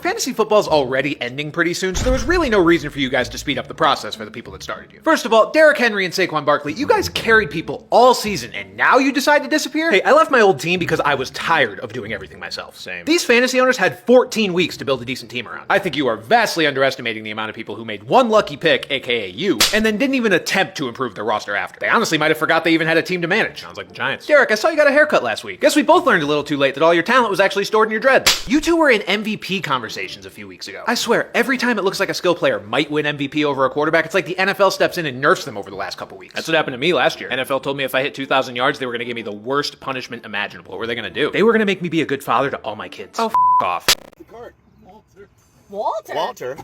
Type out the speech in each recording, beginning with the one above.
fantasy football's already ending pretty soon, so there was really no reason for you guys to speed up the process for the people that started you. First of all, Derrick Henry and Saquon Barkley, you guys carried people all season, and now you decide to disappear? Hey, I left my old team because I was tired of doing everything myself. Same. These fantasy owners had 14 weeks to build a decent team around. I think you are vastly underestimating the amount of people who made one lucky pick, aka you, and then didn't even attempt to improve their roster after. They honestly might have forgot they even had a team to manage. Sounds like the Giants. Derek, I saw you got a haircut last week. Guess we both learned a little too late that all your talent was actually stored in your dreads. You two were in MVP conversations a few weeks ago. I swear, every time it looks like a skill player might win MVP over a quarterback, it's like the NFL steps in and nerfs them over the last couple weeks. That's what happened to me last year. NFL told me if I hit 2,000 yards, they were going to give me the worst punishment imaginable. What were they going to do? They were going to make me be a good father to all my kids. Oh, off. The cart. Walter. Walter? Walter.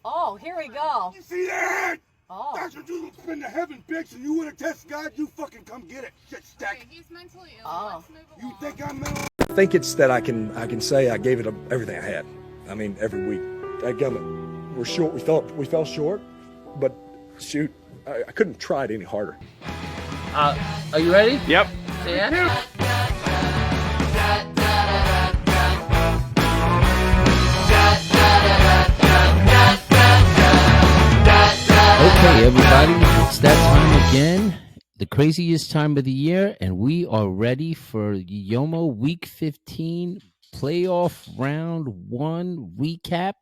Oh, here we go. You see that? Oh. That's what you spend to heaven, bitch, and you want to test God, you fucking come get it, shit stack. Okay, he's mentally ill. Oh. Let's move You along. think I'm mental? I think it's that I can say I gave it everything I had. I mean, every week. Dadgummit, we're short. We fell short, but shoot, I couldn't have tried any harder. Are you ready? Yep. Yeah. Okay, everybody, it's that time again, the craziest time of the year, and we are ready for YoMo Week 15 Playoff Round 1 recap.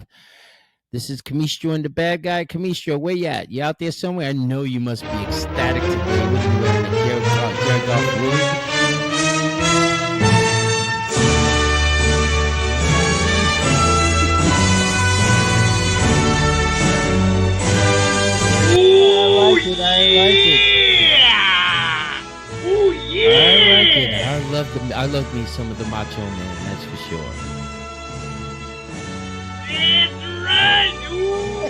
This is COMMISTRO and the bad guy. COMMISTRO, where you at? You out there somewhere? I know you must be ecstatic today when you wearing the Jared Goff wig. I love me some of the Macho Man, that's for sure. That's right! Ooh,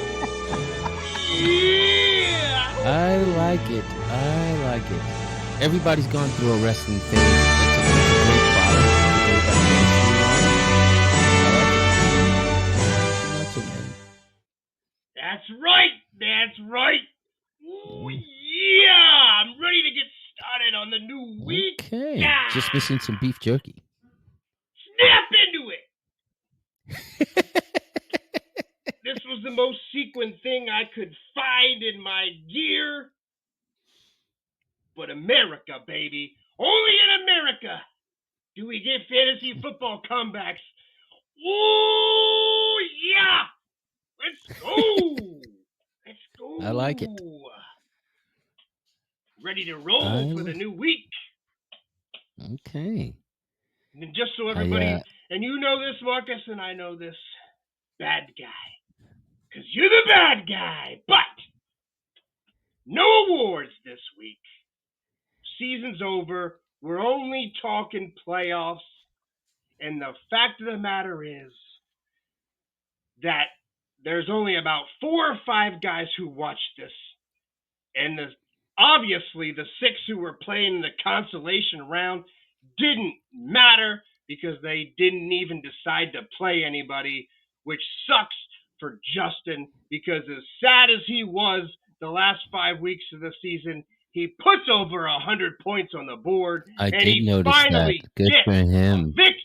yeah! I like it. Everybody's gone through a wrestling phase. It's a great product. Macho Man. That's right! Ooh, yeah! I'm ready to get started on the new week. Okay, Yeah. just missing some beef jerky. Snap into it! This was the most sequined thing I could find in my gear. But America, baby. Only in America do we get fantasy football comebacks. Ooh, yeah! Let's go! Let's go! I like it. Ready to roll for the new week. Okay. And just so everybody, and you know this, Marcus, and I know this, bad guy. Because you're the bad guy. But no awards this week. Season's over. We're only talking playoffs. And the fact of the matter is that there's only about 4 or 5 guys who watched this. And obviously the 6 who were playing the consolation round didn't matter because they didn't even decide to play anybody, which sucks for Justin because as sad as he was the last 5 weeks of the season, he puts over 100 points on the board. I and did he notice finally that. Good gets for him. a victory.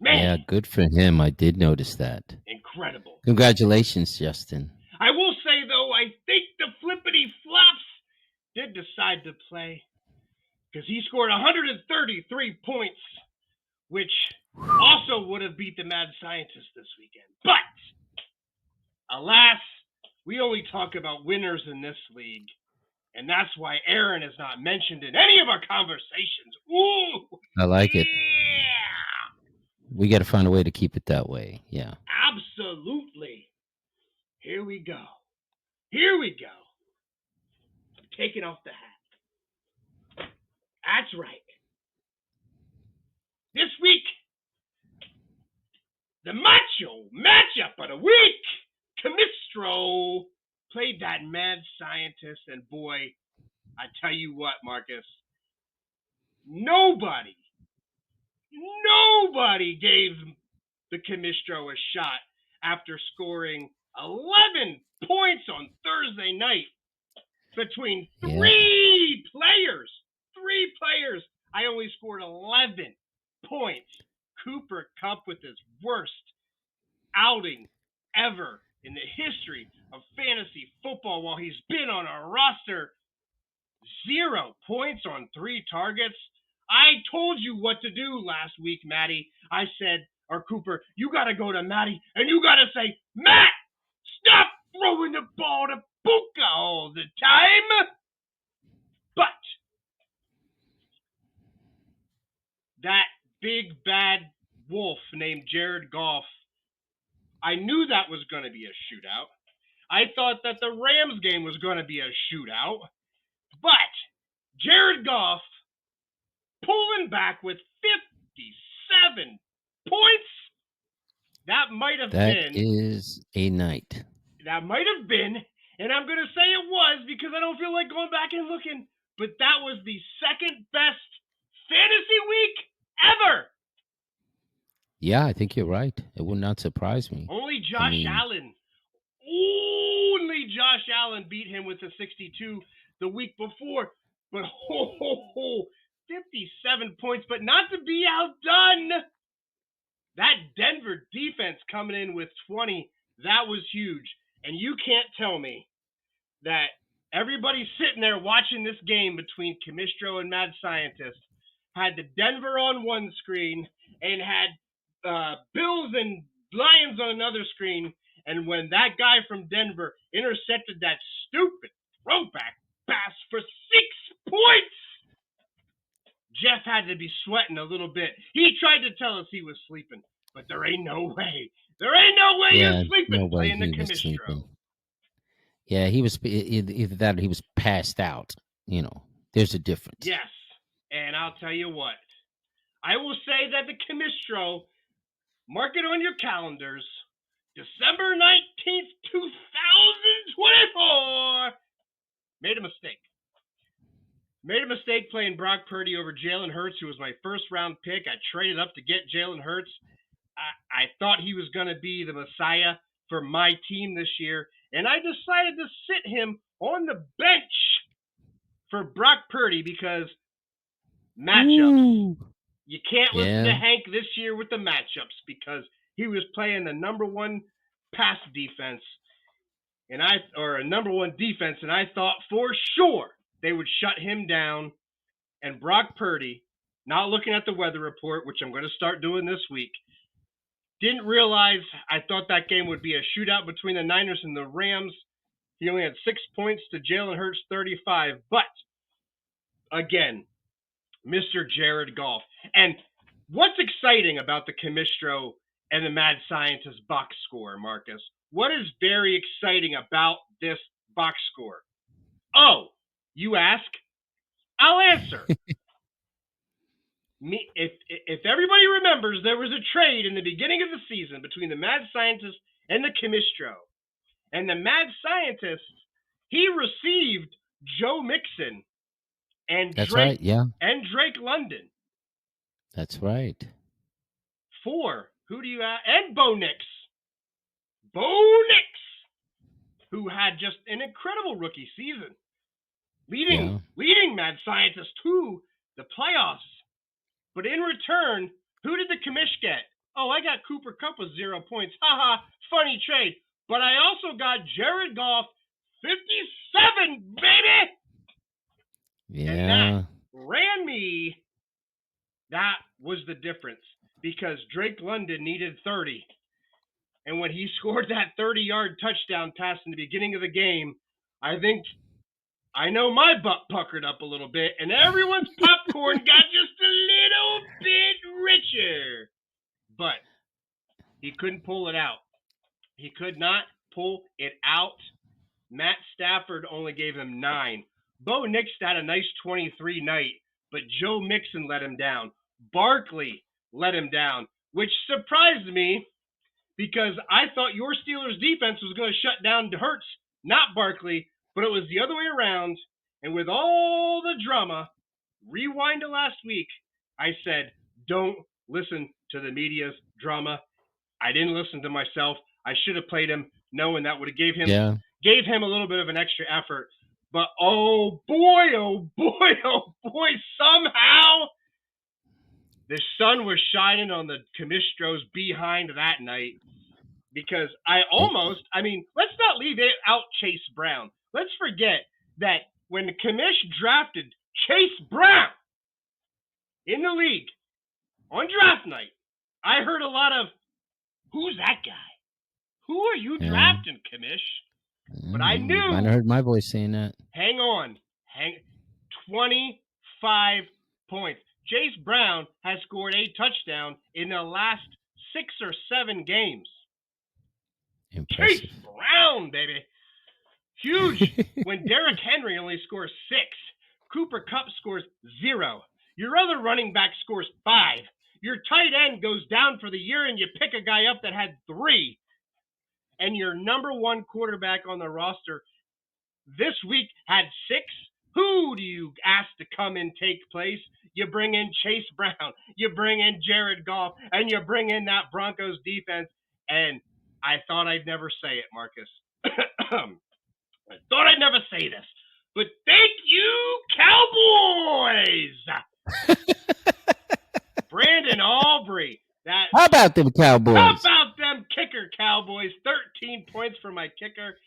Man, Yeah, good for him. I did notice that. incredible. Congratulations, Justin. I will say, though, I think the flippity flops did decide to play because he scored 133 points, which also would have beat the Mad Scientist this weekend. But, alas, we only talk about winners in this league, and that's why Aaron is not mentioned in any of our conversations. Ooh! I like it. Yeah! We got to find a way to keep it that way. Yeah. Absolutely. Here we go. Here we go. I'm taking off the hat. That's right. This week, the macho matchup of the week, COMMISTRO played that mad scientist, and boy, I tell you what, Marcus, nobody gave the COMMISTRO a shot after scoring 11 points on Thursday night between three players. I only scored 11 points. Cooper Kupp with his worst outing ever in the history of fantasy football while he's been on our roster. 0 points on 3 targets. I told you what to do last week, Matty. I said, or Cooper, you got to go to Matty and you got to say, Matt, stop throwing the ball to Puka all the time. But that big bad wolf named Jared Goff, I knew that was going to be a shootout. I thought that the Rams game was going to be a shootout. But Jared Goff pulling back with 57 points. That might have been. That is a night. That might have been, and I'm going to say it was because I don't feel like going back and looking, but that was the second best fantasy week ever. Yeah, I think you're right. It would not surprise me. Only Josh Allen beat him with a 62 the week before. But 57 points, but not to be outdone. That Denver defense coming in with 20, that was huge. And you can't tell me that everybody sitting there watching this game between COMMISTRO and Mad Scientist had the Denver on one screen and had Bills and Lions on another screen. And when that guy from Denver intercepted that stupid throwback pass for 6 points, Jeff had to be sweating a little bit. He tried to tell us he was sleeping, but there ain't no way. There ain't no way you're sleeping playing the COMMISTRO. Yeah, he was either that or he was passed out. You know, there's a difference. Yes, and I'll tell you what. I will say that the COMMISTRO, mark it on your calendars, December 19th, 2024, made a mistake. Made a mistake playing Brock Purdy over Jalen Hurts, who was my first-round pick. I traded up to get Jalen Hurts. I thought he was going to be the Messiah for my team this year, and I decided to sit him on the bench for Brock Purdy because matchups. Ooh. You can't listen to Hank this year with the matchups because he was playing the number one pass defense, or a number one defense, and I thought for sure they would shut him down. And Brock Purdy, not looking at the weather report, which I'm going to start doing this week, didn't realize I thought that game would be a shootout between the Niners and the Rams. He only had 6 points to Jalen Hurts' 35. But, again, Mr. Jared Goff. And what's exciting about the COMMISTRO and the Mad Scientist box score, Marcus? What is very exciting about this box score? Oh, you ask? I'll answer. If everybody remembers, there was a trade in the beginning of the season between the Mad Scientist and the COMMISTRO. And the Mad Scientist, he received Joe Mixon and Drake London. That's right. For who do you have? And Bo Nix. Bo Nix, who had just an incredible rookie season, leading Mad Scientist to the playoffs. But in return, who did the commish get? Oh, I got Cooper Kupp with 0 points. Haha, funny trade. But I also got Jared Goff, 57, baby! Yeah. And that ran me. That was the difference. Because Drake London needed 30. And when he scored that 30-yard touchdown pass in the beginning of the game, I know my butt puckered up a little bit, and everyone's popcorn got just a little bit richer. But he couldn't pull it out. He could not pull it out. Matt Stafford only gave him 9. Bo Nix had a nice 23 night, but Joe Mixon let him down. Barkley let him down, which surprised me because I thought your Steelers defense was going to shut down Hurts, not Barkley, but it was the other way around. And with all the drama, rewind to last week, I said, don't listen to the media's drama. I didn't listen to myself. I should have played him knowing that would have gave him a little bit of an extra effort. But oh boy, somehow the sun was shining on the COMMISTRO's behind that night. because let's not leave it out Chase Brown. Let's forget that when the commish drafted Chase Brown in the league on draft night, I heard a lot of, who's that guy? Who are you drafting, commish? But I knew. I heard my voice saying that. Hang on. 25 points. Chase Brown has scored a touchdown in the last 6 or 7 games. Impressive. Chase Brown, baby. Huge. When Derrick Henry only scores 6, Cooper Kupp scores 0. Your other running back scores 5. Your tight end goes down for the year and you pick a guy up that had 3. And your number 1 quarterback on the roster this week had 6. Who do you ask to come and take place? You bring in Chase Brown, you bring in Jared Goff, and you bring in that Broncos defense. And I thought I'd never say it, Marcus. I thought I'd never say this, but thank you, Cowboys! Brandon Aubrey. How about them Cowboys? How about them kicker Cowboys? 13 points for my kicker,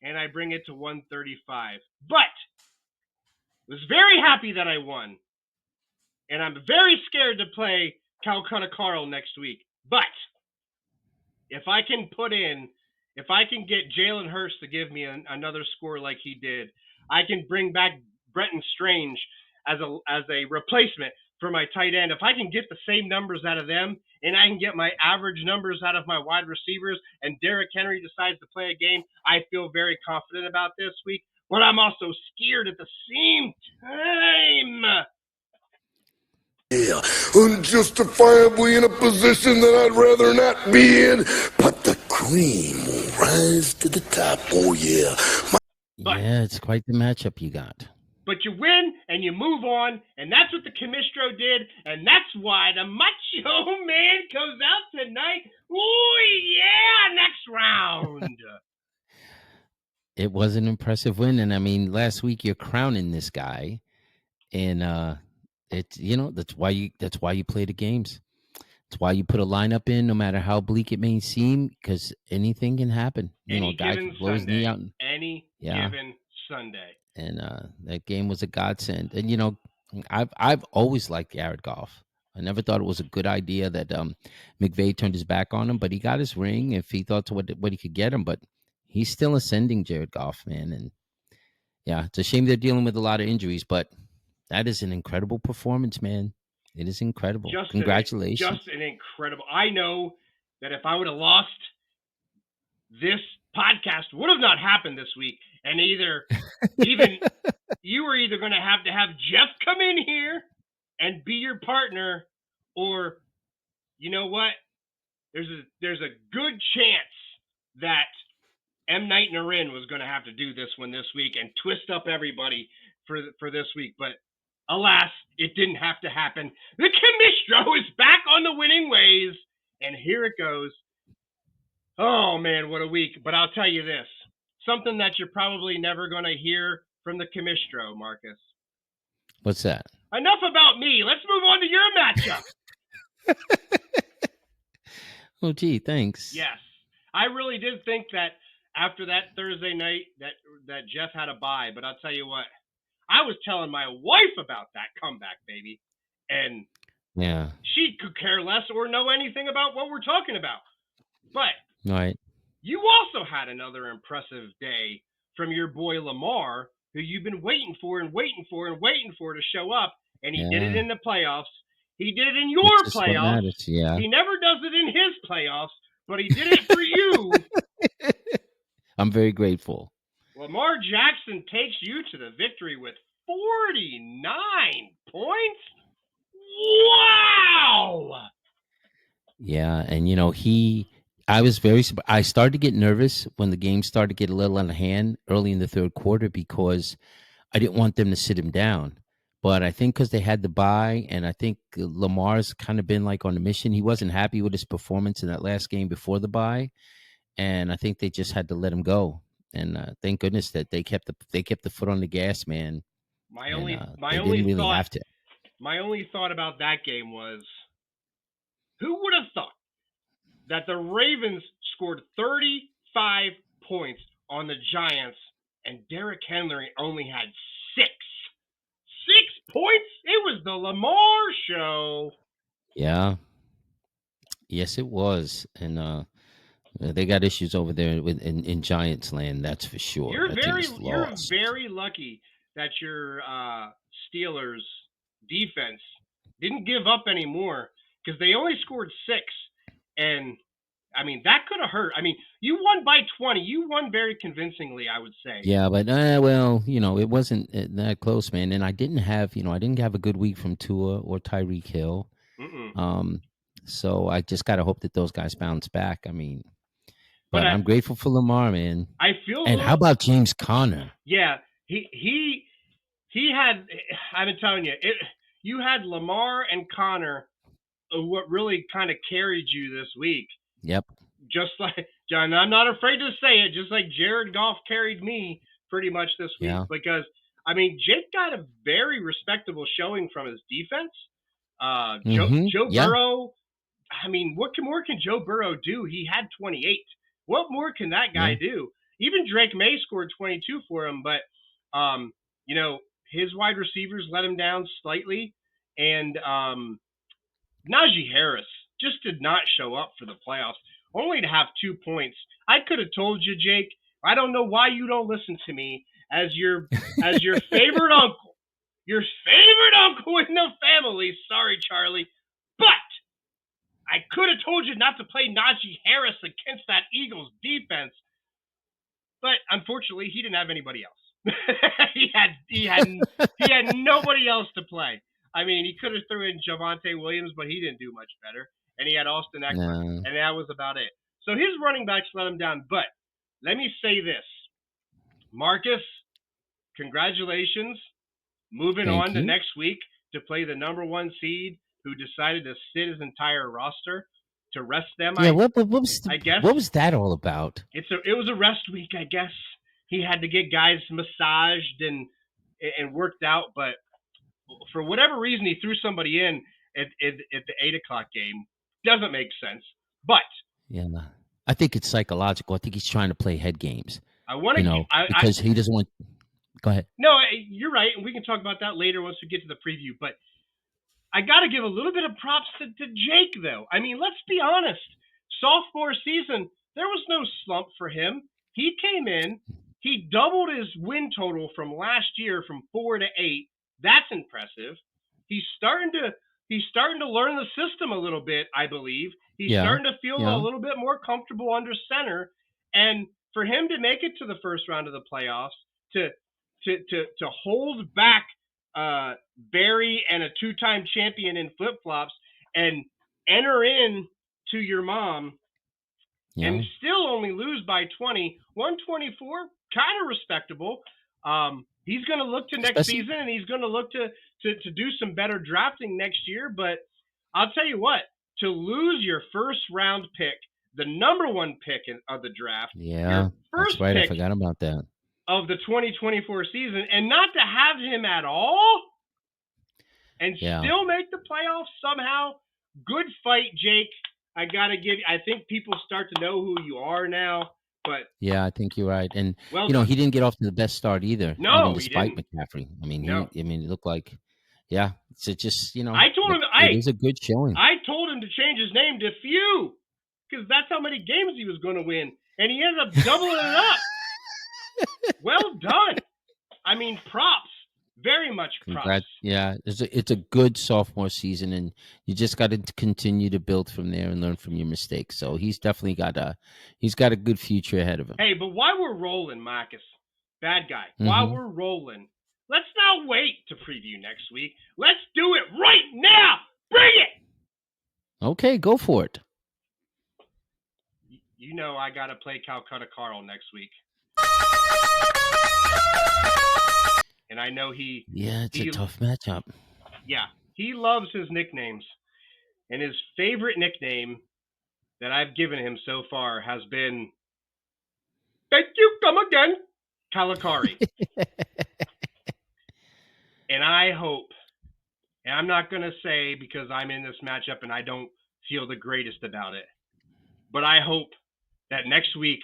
and I bring it to 135. But was very happy that I won. And I'm very scared to play Calcutta Carl next week. But if I can get Jalen Hurts to give me another score like he did, I can bring back Brenton Strange as a replacement for my tight end. If I can get the same numbers out of them, and I can get my average numbers out of my wide receivers, and Derrick Henry decides to play a game, I feel very confident about this week. But I'm also scared at the same time. Yeah, unjustifiably in a position that I'd rather not be in, but the cream will rise to the top. Oh, yeah. Yeah, it's quite the matchup you got. But you win and you move on, and that's what the COMMISTRO did, and that's why the Macho Man goes out tonight. Oh, yeah, next round. It was an impressive win, and I mean, last week you're crowning this guy, and that's why you play the games. It's why you put a lineup in, no matter how bleak it may seem, because anything can happen. Any guy given can blow his knee out. given Sunday. And that game was a godsend. And I've always liked Jared Goff. I never thought it was a good idea that McVay turned his back on him, but he got his ring if he thought to what he could get him. But he's still ascending, Jared Goff, man. And yeah, it's a shame they're dealing with a lot of injuries, but that is an incredible performance, man. It is incredible. Congratulations. Just an incredible. I know that if I would have lost, this podcast would have not happened this week. And you were either going to have Jeff come in here and be your partner, or you know what? There's a good chance that M. Night Narin was going to have to do this one this week and twist up everybody for this week. But alas, it didn't have to happen. The COMMISTRO is back on the winning ways, and here it goes. Oh, man, what a week. But I'll tell you this. Something that you're probably never going to hear from the COMMISTRO, Marcus. What's that? Enough about me. Let's move on to your matchup. Oh, gee, thanks. Yes. I really did think that after that Thursday night that Jeff had a bye. But I'll tell you what. I was telling my wife about that comeback, baby. And yeah, she could care less or know anything about what we're talking about. But right. You also had another impressive day from your boy Lamar, who you've been waiting for to show up, and he did it in the playoffs. He did it in your playoffs. Yeah. He never does it in his playoffs, but he did it for you. I'm very grateful. Lamar Jackson takes you to the victory with 49 points. Wow! Yeah, and I was very surprised. I started to get nervous when the game started to get a little out of hand early in the third quarter because I didn't want them to sit him down. But I think because they had the bye, and I think Lamar's kind of been like on a mission. He wasn't happy with his performance in that last game before the bye, and I think they just had to let him go. And thank goodness that they kept the foot on the gas, man. My only thought about that game was, who would have thought that the Ravens scored 35 points on the Giants, and Derrick Henry only had 6. 6 points? It was the Lamar show. Yeah. Yes, it was. And they got issues over there in Giants land, that's for sure. You're That team is you're lost. very lucky that your Steelers defense didn't give up anymore, because they only scored 6, and I mean that could have hurt. I mean, you won by 20. You won very convincingly, I would say. Yeah, but well, it wasn't that close, man. And I didn't have a good week from Tua or Tyreek Hill. Mm-mm. So I just gotta hope that those guys bounce back. I mean, but But I'm grateful for Lamar, man. I feel. And how about James Conner? Yeah, he had. I've been telling you, you had Lamar and Connor, what really kind of carried you this week. Yep. Just like John, I'm not afraid to say it. Just like Jared Goff carried me pretty much this week, because I mean Jake got a very respectable showing from his defense. Joe Burrow. I mean, what more can Joe Burrow do? He had 28. What more can that guy do? Even Drake May scored 22 for him, but his wide receivers let him down slightly, and Najee Harris just did not show up for the playoffs, only to have 2 points. I could have told you, Jake. I don't know why you don't listen to me as your favorite uncle. Your favorite uncle in the family. Sorry, Charlie. But I could have told you not to play Najee Harris against that Eagles defense. But unfortunately, he didn't have anybody else. he had nobody else to play. I mean, he could have threw in Javonte Williams, but he didn't do much better. And he had Austin Eckler, and that was about it. So his running backs let him down. But let me say this. Marcus, congratulations. Moving on to next week to play the number 1 seed who decided to sit his entire roster to rest them. Yeah, what was that all about? It was a rest week, I guess. He had to get guys massaged and worked out, but for whatever reason, he threw somebody in at the 8 o'clock game. Doesn't make sense, but yeah, I think it's psychological. I think he's trying to play head games. Because he doesn't want. Go ahead. No, you're right, and we can talk about that later once we get to the preview. But I got to give a little bit of props to Jake, though. I mean, let's be honest. Sophomore season, there was no slump for him. He came in, he doubled his win total from last year from 4 to 8. That's impressive. He's starting to learn the system a little bit, I believe. He's starting to feel a little bit more comfortable under center, and for him to make it to the first round of the playoffs, to hold back Barry and a 2-time champion in flip-flops and enter in to your mom and still only lose by 20, 124, kind of respectable. He's going to look to next season, and he's going to look to do some better drafting next year. But I'll tell you what, to lose your first round pick, the number 1 pick of the draft, your first that's right. I forgot about that. Of the 2024 season, and not to have him at all, and still make the playoffs somehow. Good fight, Jake. I think people start to know who you are now. But yeah, I think you're right, and he didn't get off to the best start either. No, even despite McCaffrey. I mean, it looked like, it's just I told him it is a good showing. I told him to change his name to Few, because that's how many games he was going to win, and he ended up doubling it up. Well done. I mean, props. Very much props. Yeah, it's a good sophomore season, and you just got to continue to build from there and learn from your mistakes. So he's definitely got a good future ahead of him. Hey, but while we're rolling, Marcus, bad guy, while we're rolling, let's not wait to preview next week. Let's do it right now. Bring it. Okay, go for it. You know I got to play Calcutta Carl next week. And I know it's a tough matchup. Yeah, he loves his nicknames. And his favorite nickname that I've given him so far has been, thank you, come again, Kalakari. And I hope, and I'm not going to say because I'm in this matchup and I don't feel the greatest about it, But I hope that next week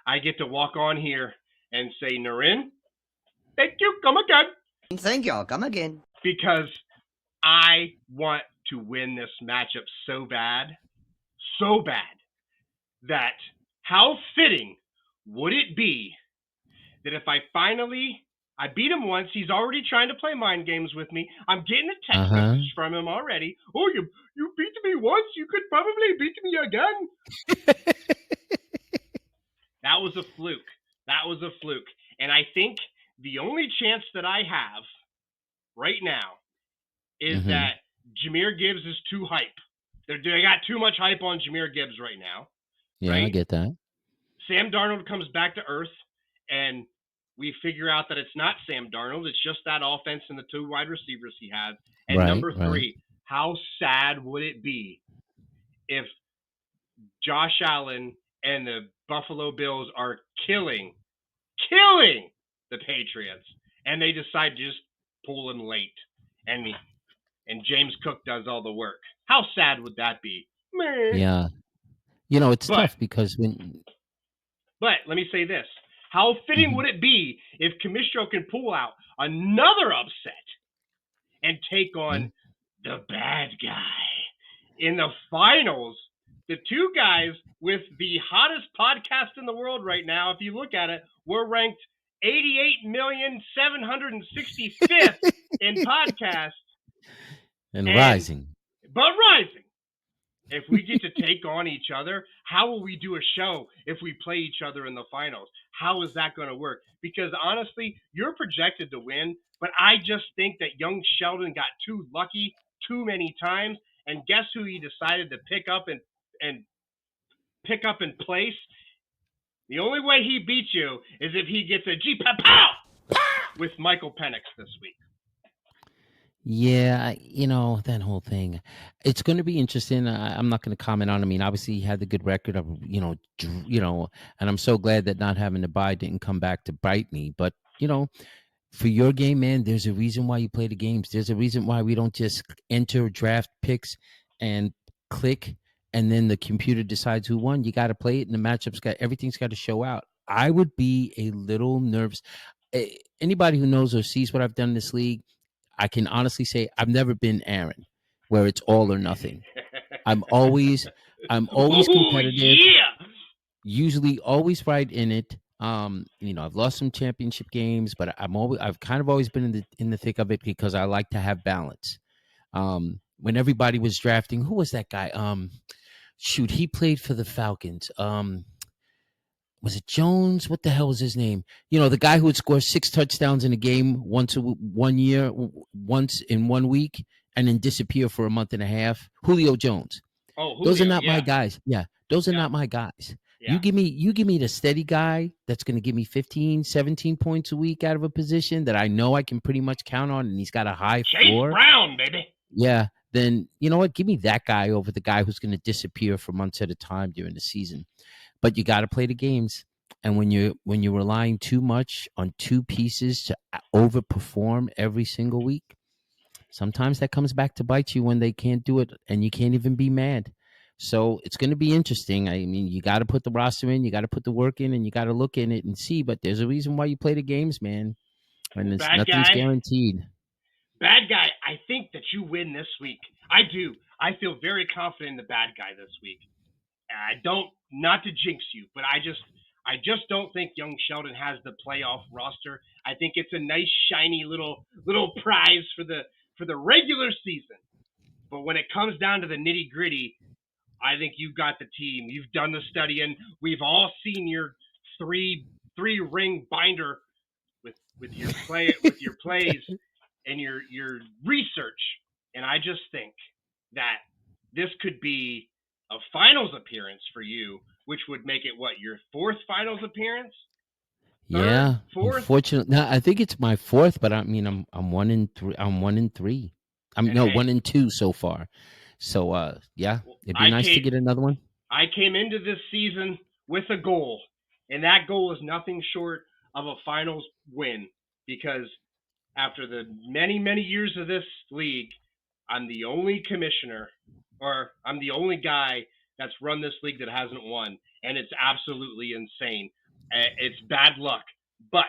I get to walk on here and say, Narin, thank you, come again. Thank you, come again. Because I want to win this matchup so bad, that how fitting would it be that if I beat him once, he's already trying to play mind games with me. I'm getting a text message from him already. Oh, you beat me once, you could probably beat me again. That was a fluke. And I think the only chance that I have right now is that Jahmyr Gibbs is too hype. They got too much hype on Jahmyr Gibbs right now. Yeah, right? I get that. Sam Darnold comes back to earth, and we figure out that it's not Sam Darnold. It's just that offense and the two wide receivers he has. And number three, how sad would it be if Josh Allen and the Buffalo Bills are killing the Patriots, and they decide to just pull him late, and James Cook does all the work. How sad would that be? Meh. Yeah. It's tough because But let me say this. How fitting would it be if COMMISTRO can pull out another upset and take on the bad guy in the finals? The two guys with the hottest podcast in the world right now, if you look at it, we're ranked 88,765th in podcasts. And rising. But rising. If we get to take on each other, how will we do a show if we play each other in the finals? How is that going to work? Because honestly, you're projected to win, but I just think that young Sheldon got too lucky too many times, and guess who he decided to pick up and place? The only way he beats you is if he gets a G-pow with Michael Penix this week. Yeah, that whole thing. It's going to be interesting. I'm not going to comment on it. I mean, obviously he had the good record of, and I'm so glad that not having to buy didn't come back to bite me. But, for your game, man, there's a reason why you play the games. There's a reason why we don't just enter draft picks and click, and then the computer decides who won. You got to play it, and the everything's got to show out. I would be a little nervous. Anybody who knows or sees what I've done in this league, I can honestly say I've never been Aaron, where it's all or nothing. I'm always competitive. Yeah. Usually always right in it. I've lost some championship games, but I've kind of always been in the thick of it because I like to have balance. When everybody was drafting, who was that guy? He played for the Falcons. Was it Jones? What the hell was his name? The guy who would score 6 touchdowns in a game once in 1 week and then disappear for a month and a half. Julio Jones. Oh, Julio, those are not my guys. Yeah, those are not my guys. Yeah. You give me the steady guy that's going to give me 15, 17 points a week out of a position that I know I can pretty much count on, and he's got a high floor. Chase Brown, baby. Yeah, then you know what? Give me that guy over the guy who's going to disappear for months at a time during the season. But you got to play the games, and when you're relying too much on two pieces to overperform every single week, sometimes that comes back to bite you when they can't do it, and you can't even be mad. So it's going to be interesting. I mean, you got to put the roster in, you got to put the work in, and you got to look in it and see. But there's a reason why you play the games, man. And nothing's guaranteed. Bad guy, I think that you win this week. I do. I feel very confident in the bad guy this week. I don't, not to jinx you, but I just don't think young Sheldon has the playoff roster. I think it's a nice, shiny little prize for the regular season. But when it comes down to the nitty gritty, I think you've got the team. You've done the studying. We've all seen your three ring binder with your plays and your research. And I just think that this could be a finals appearance for you, which would make it your fourth finals appearance? Yeah, fourth? Unfortunately, no, I think it's my fourth, but I mean, I'm 1-3. I'm 1-3. 1-2 so far. So yeah, it'd be nice to get another one. I came into this season with a goal, and that goal is nothing short of a finals win, because after the many, many years of this league, I'm the only commissioner, or I'm the only guy that's run this league that hasn't won, and it's absolutely insane. It's bad luck, but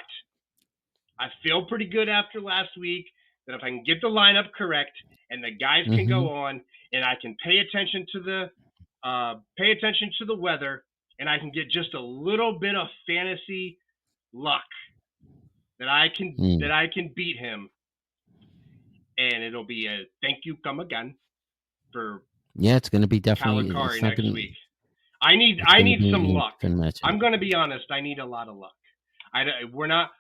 I feel pretty good after last week that if I can get the lineup correct and the guys can go on, and I can pay attention to the weather, and I can get just a little bit of fantasy luck that I can beat him, and it'll be a thank you come again for it's going to be definitely Kalakari it's not next gonna, week. I need it's gonna be some a luck. fun matchup. I'm going to be honest. I need a lot of luck. We're not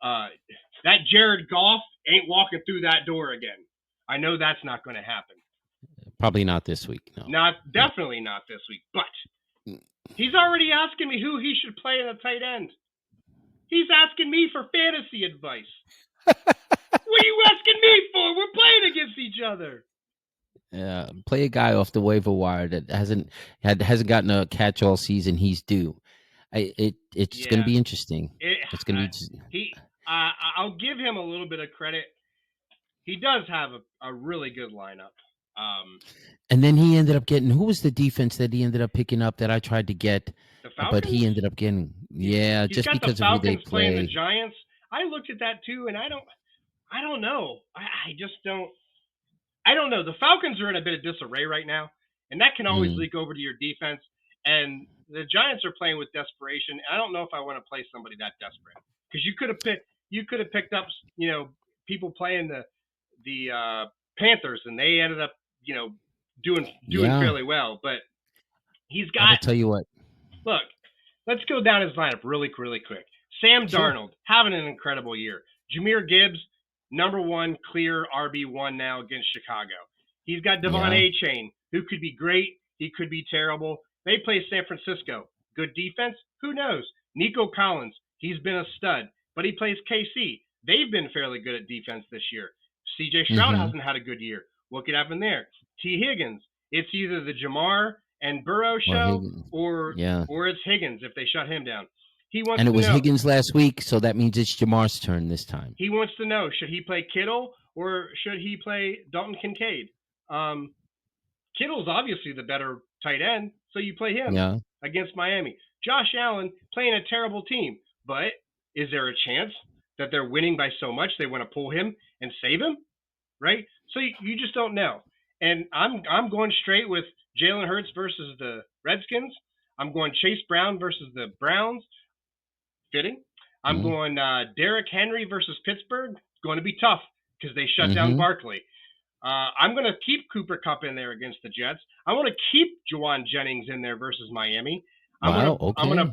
that Jared Goff ain't walking through that door again. I know that's not going to happen. Probably not this week. No, definitely not this week. But he's already asking me who he should play in the tight end. He's asking me for fantasy advice. What are you asking me for? We're playing against each other. Play a guy off the waiver wire that hasn't gotten a catch all season. He's due. It's going to be interesting. It's going to be. I'll give him a little bit of credit. He does have a really good lineup. And then he ended up getting, who was the defense that he ended up picking up that I tried to get, the Falcons? But he ended up getting, He's just got because the of who they Falcons playing play. the Giants. I looked at that too, and I don't know. I just don't. I don't know. The Falcons are in a bit of disarray right now, and that can always leak over to your defense. And the Giants are playing with desperation. I don't know if I want to play somebody that desperate, because you could have picked up people playing the Panthers, and they ended up doing fairly well. But he's got. I'll tell you what. Look, let's go down his lineup really quick. Sam Darnold having an incredible year. Jahmyr Gibbs, number one clear RB1 now against Chicago. He's got Devon A-Chain, who could be great. He could be terrible. They play San Francisco. Good defense? Who knows? Nico Collins, he's been a stud, but he plays KC. They've been fairly good at defense this year. CJ Stroud hasn't had a good year. What could happen there? T. Higgins. It's either the Jamar and Burrow show or it's Higgins if they shut him down. And it was Higgins last week, so that means it's Jamar's turn this time. He wants to know, should he play Kittle or should he play Dalton Kincaid? Kittle's obviously the better tight end, so you play him against Miami. Josh Allen playing a terrible team, but is there a chance that they're winning by so much they want to pull him and save him? Right? So you just don't know. And I'm going straight with Jalen Hurts versus the Redskins. I'm going Chase Brown versus the Browns. Fitting. I'm going Derrick Henry versus Pittsburgh. It's going to be tough because they shut down Barkley. I'm going to keep Cooper Kupp in there against the Jets. I want to keep Juwan Jennings in there versus Miami. I'm going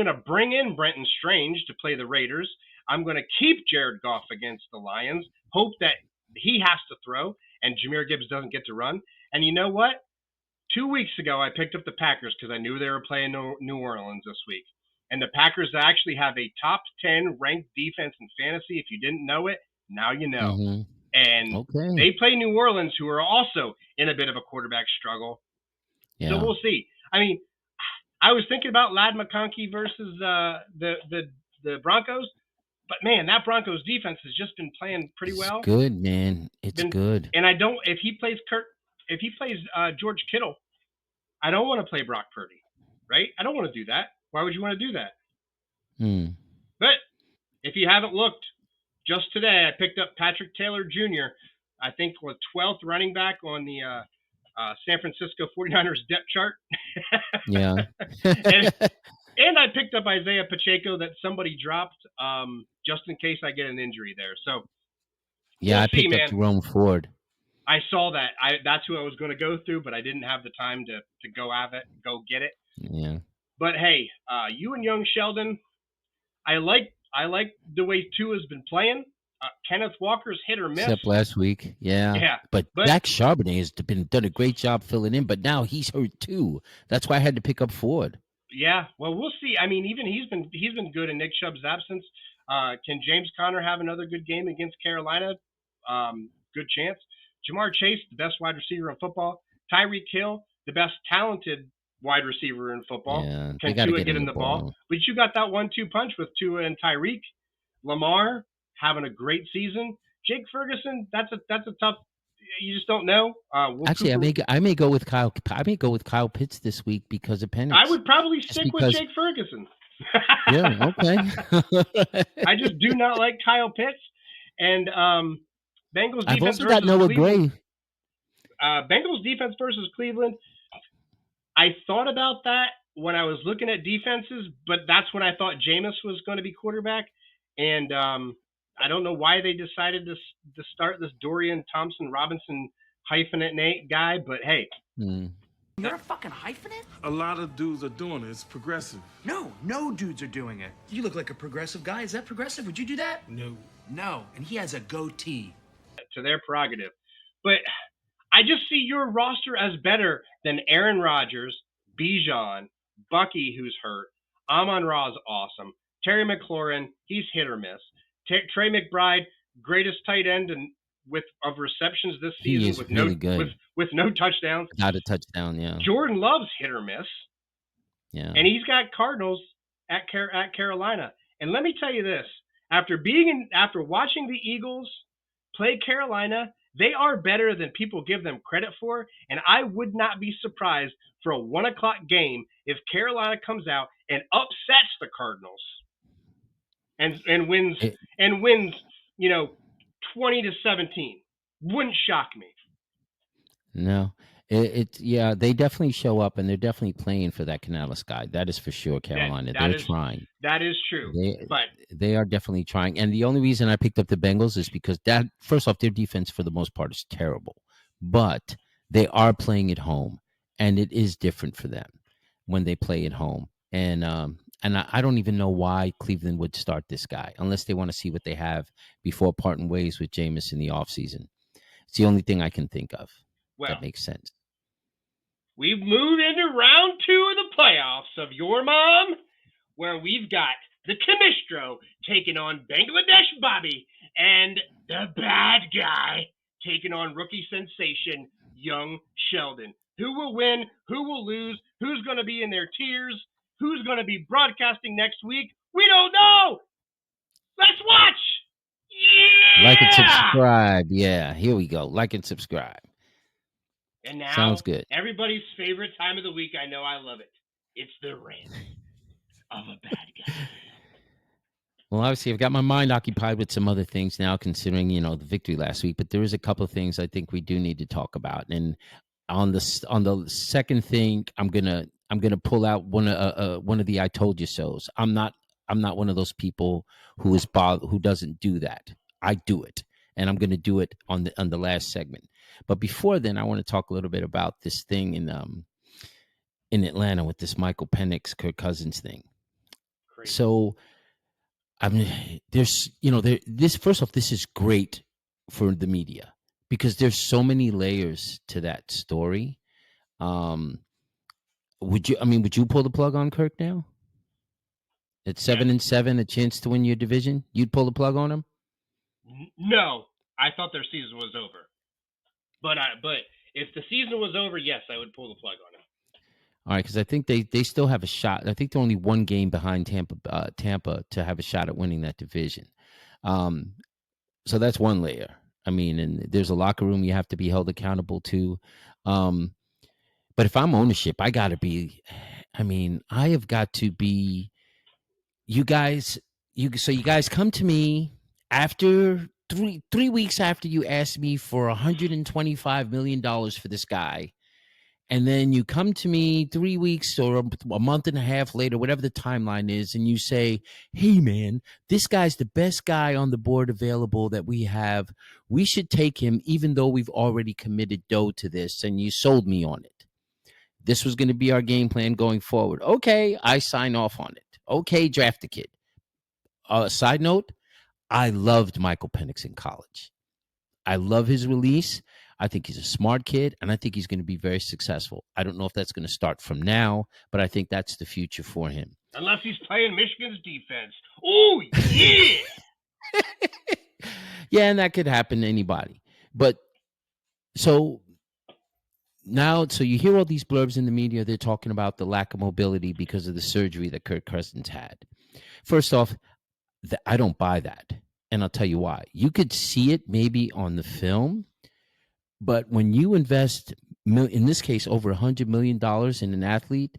to bring in Brenton Strange to play the Raiders. I'm going to keep Jared Goff against the Lions. Hope that he has to throw and Jahmyr Gibbs doesn't get to run. And you know what? 2 weeks ago, I picked up the Packers because I knew they were playing New Orleans this week. And the Packers actually have a top 10 ranked defense in fantasy. If you didn't know it, now you know. And they play New Orleans, who are also in a bit of a quarterback struggle. Yeah. So we'll see. I mean, I was thinking about Ladd McConkey versus the Broncos. But, man, that Broncos defense has just been playing pretty well. It's good, man. It's good. And if he plays George Kittle, I don't want to play Brock Purdy, right? I don't want to do that. Why would you want to do that? But if you haven't looked, just today I picked up Patrick Taylor Jr., I think the 12th running back on the San Francisco 49ers depth chart. Yeah. and I picked up Isaiah Pacheco that somebody dropped just in case I get an injury there. So I picked up Jerome Ford. I saw that. That's who I was going to go through, but I didn't have the time to go get it. Yeah. But hey, you and young Sheldon, I like the way Tua's been playing. Kenneth Walker's hit or miss. Except last week, yeah. But Zach Charbonnet has done a great job filling in, but now he's hurt too. That's why I had to pick up Ford. Yeah, well, we'll see. I mean, even he's been good in Nick Chubb's absence. Can James Conner have another good game against Carolina? Good chance. Jamar Chase, the best wide receiver in football. Tyreek Hill, the best talented wide receiver in football. Yeah, can Tua get in the ball? But you got that 1-2 punch with Tua and Tyreek. Lamar having a great season. Jake Ferguson, that's a tough you just don't know. Actually, I may go with Kyle. I may go with Kyle Pitts this week because of Penix. I would probably stick with Jake Ferguson. Yeah, okay. I just do not like Kyle Pitts. And Bengals defense I've also versus got Noah Cleveland. Gray. Bengals defense versus Cleveland. I thought about that when I was looking at defenses, but that's when I thought Jameis was going to be quarterback. And I don't know why they decided to start this Dorian Thompson Robinson hyphenate guy, but hey. You're a fucking hyphenate? A lot of dudes are doing it. It's progressive. No dudes are doing it. You look like a progressive guy. Is that progressive? Would you do that? No. And he has a goatee. To their prerogative. But I just see your roster as better than Aaron Rodgers, Bijan, Bucky, who's hurt, Amon-Ra's awesome, Terry McLaurin, he's hit or miss, Trey McBride, greatest tight end of receptions this season with really no good. with no touchdowns. Not a touchdown, yeah. Jordan Love's hit or miss. Yeah. And he's got Cardinals at Carolina. And let me tell you this, after watching the Eagles play Carolina, they are better than people give them credit for, and I would not be surprised for a 1:00 game if Carolina comes out and upsets the Cardinals and wins 20-17. Wouldn't shock me. No, yeah, they definitely show up, and they're definitely playing for that Canales guy. That is for sure. Carolina, they're trying. That is true. But they are definitely trying. And the only reason I picked up the Bengals is because first off, their defense for the most part is terrible, but they are playing at home, and it is different for them when they play at home. And I don't even know why Cleveland would start this guy unless they want to see what they have before parting ways with Jameis in the offseason. It's the only thing I can think of. Well, that makes sense. We've moved into round 2 of the playoffs of Your Mom, where we've got the COMMISTRO taking on Bangladesh Bobby and the bad guy taking on rookie sensation Young Sheldon. Who will win? Who will lose? Who's going to be in their tiers? Who's going to be broadcasting next week? We don't know. Let's watch. Yeah! Like and subscribe. Yeah, here we go. Like and subscribe. And now, sounds good. Everybody's favorite time of the week. I know, I love it. It's the rant of a bad guy. Well, obviously, I've got my mind occupied with some other things now, considering the victory last week. But there is a couple of things I think we do need to talk about. And on the second thing, I'm gonna pull out one of the I told you so's. I'm not one of those people who doesn't do that. I do it, and I'm gonna do it on the last segment. But before then, I want to talk a little bit about this thing in Atlanta with this Michael Penix, Kirk Cousins thing. Crazy. So, I mean, this first off, this is great for the media because there's so many layers to that story. Would you pull the plug on Kirk now? At 7-7, a chance to win your division, you'd pull the plug on him? No, I thought their season was over. But if the season was over, yes, I would pull the plug on him. All right, because I think they still have a shot. I think they're only one game behind Tampa to have a shot at winning that division. So that's one layer. I mean, and there's a locker room you have to be held accountable to. But if I'm ownership, I got to be. I mean, I have got to be. You guys come to me after three weeks after you asked me for $125 million for this guy. And then you come to me 3 weeks or a month and a half later, whatever the timeline is, and you say, hey, man, this guy's the best guy on the board available that we have. We should take him even though we've already committed dough to this, and you sold me on it. This was going to be our game plan going forward. Okay, I sign off on it. Okay, draft the kid. Side note, I loved Michael Penix in college. I love his release. I think he's a smart kid, and I think he's going to be very successful. I don't know if that's going to start from now, but I think that's the future for him. Unless he's playing Michigan's defense. Oh, yeah! Yeah, and that could happen to anybody. But so you hear all these blurbs in the media. They're talking about the lack of mobility because of the surgery that Kirk Cousins had. First off, I don't buy that, and I'll tell you why. You could see it maybe on the film, But when you invest, in this case, over $100 million in an athlete,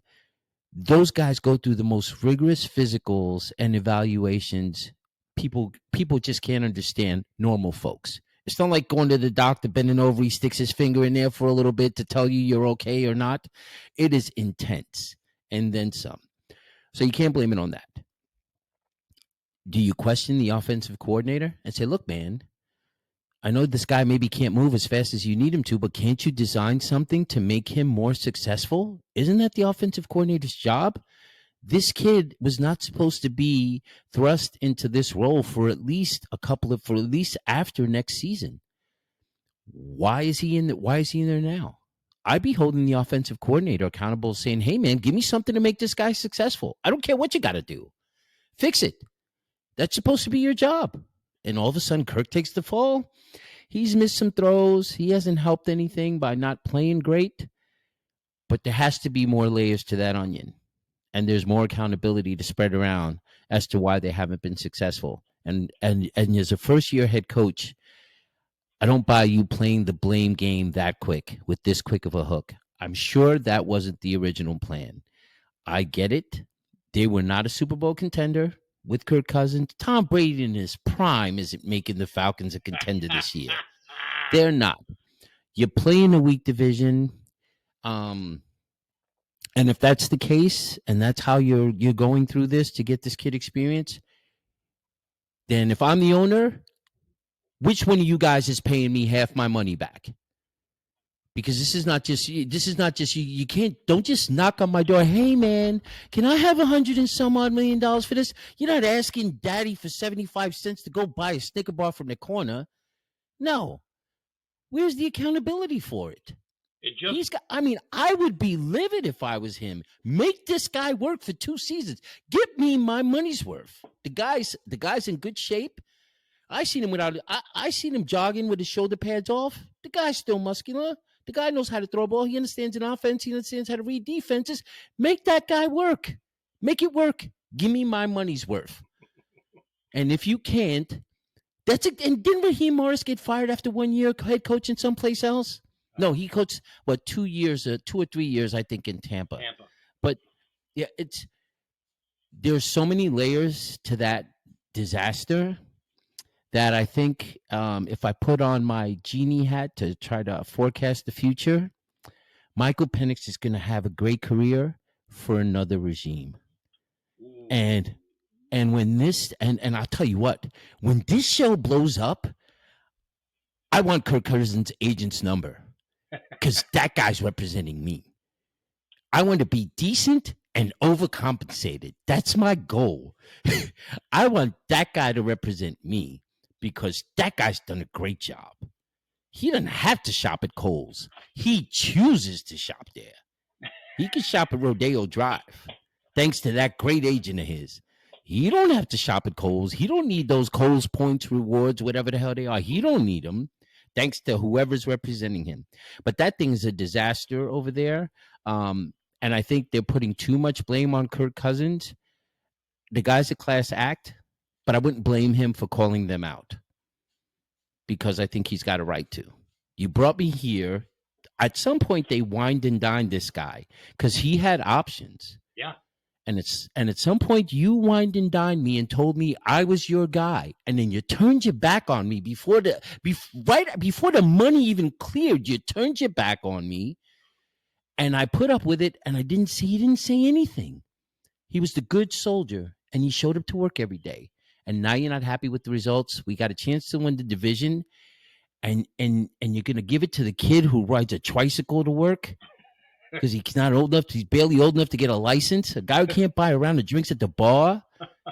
those guys go through the most rigorous physicals and evaluations. People just can't understand, normal folks. It's not like going to the doctor, bending over, he sticks his finger in there for a little bit to tell you you're okay or not. It is intense, and then some. So you can't blame it on that. Do you question the offensive coordinator and say, look, man, I know this guy maybe can't move as fast as you need him to, but can't you design something to make him more successful? Isn't that the offensive coordinator's job? This kid was not supposed to be thrust into this role for at least after next season. Why is he in there now? I'd be holding the offensive coordinator accountable, saying, hey, man, give me something to make this guy successful. I don't care what you got to do. Fix it. That's supposed to be your job. And all of a sudden, Kirk takes the fall. He's missed some throws. He hasn't helped anything by not playing great. But there has to be more layers to that onion. And there's more accountability to spread around as to why they haven't been successful. And as a first-year head coach, I don't buy you playing the blame game that quick with this quick of a hook. I'm sure that wasn't the original plan. I get it. They were not a Super Bowl contender with Kirk Cousins. Tom Brady in his prime isn't making the Falcons a contender this year. They're not. You play in a weak division. And if that's the case, and that's how you're going through this to get this kid experience, then if I'm the owner, which one of you guys is paying me half my money back? Because this is not just you. You don't just knock on my door. Hey man, can I have $100 and some odd million for this? You're not asking daddy for 75 cents to go buy a Snicker bar from the corner. No. Where's the accountability for it? I would be livid if I was him. Make this guy work for 2 seasons. Give me my money's worth. The guy's in good shape. I seen him jogging with his shoulder pads off. The guy's still muscular. The guy knows how to throw a ball. He understands an offense. He understands how to read defenses. Make that guy work. Make it work. Give me my money's worth. And if you can't, that's it. And didn't Raheem Morris get fired after 1 year head coaching someplace else? No, he coached 2 or 3 years, I think, in Tampa. But yeah, there's so many layers to that disaster that I think if I put on my genie hat to try to forecast the future, Michael Penix is going to have a great career for another regime. And when this and I'll tell you what, when this show blows up, I want Kirk Cousins' agent's number. Because that guy's representing me. I want to be decent and overcompensated. That's my goal. I want that guy to represent me because that guy's done a great job. He doesn't have to shop at Kohl's. He chooses to shop there. He can shop at Rodeo Drive, thanks to that great agent of his. He don't have to shop at Kohl's. He don't need those Kohl's points, rewards, whatever the hell they are. He don't need them. Thanks to whoever's representing him. But that thing is a disaster over there. And I think they're putting too much blame on Kirk Cousins. The guy's a class act, but I wouldn't blame him for calling them out because I think he's got a right to. You brought me here. At some point, they wined and dined this guy because he had options. Yeah. And at some point, you wined and dined me and told me I was your guy. And then you turned your back on me right before the money even cleared. You turned your back on me. And I put up with it. And he didn't say anything. He was the good soldier. And he showed up to work every day. And now you're not happy with the results. We got a chance to win the division. And you're going to give it to the kid who rides a tricycle to work? Because he's not old enough. He's barely old enough to get a license. A guy who can't buy a round of drinks at the bar,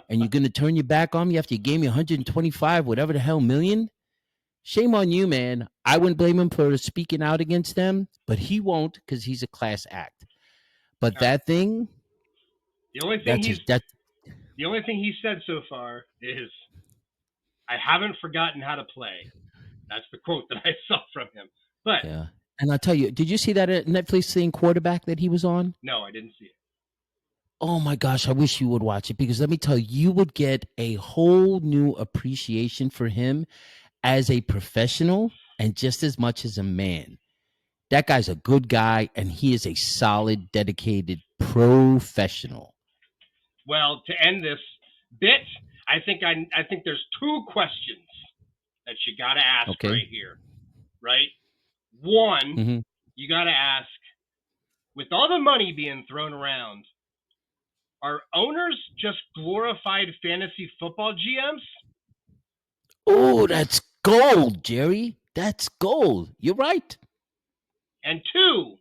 and you're gonna turn your back on me after you gave me 125, whatever the hell million. Shame on you, man. I wouldn't blame him for speaking out against them, but he won't because he's a class act. But that thing, the only thing he said so far is, "I haven't forgotten how to play." That's the quote that I saw from him. But yeah. And I'll tell you, did you see that Netflix thing quarterback that he was on? No, I didn't see it. Oh my gosh, I wish you would watch it because let me tell you, you would get a whole new appreciation for him as a professional and just as much as a man. That guy's a good guy, and he is a solid, dedicated professional. Well, to end this bit, I think there's two questions that you got to ask right here, right? One, you got to ask, with all the money being thrown around, are owners just glorified fantasy football GMs? Oh, that's gold, Jerry. That's gold. You're right. And two,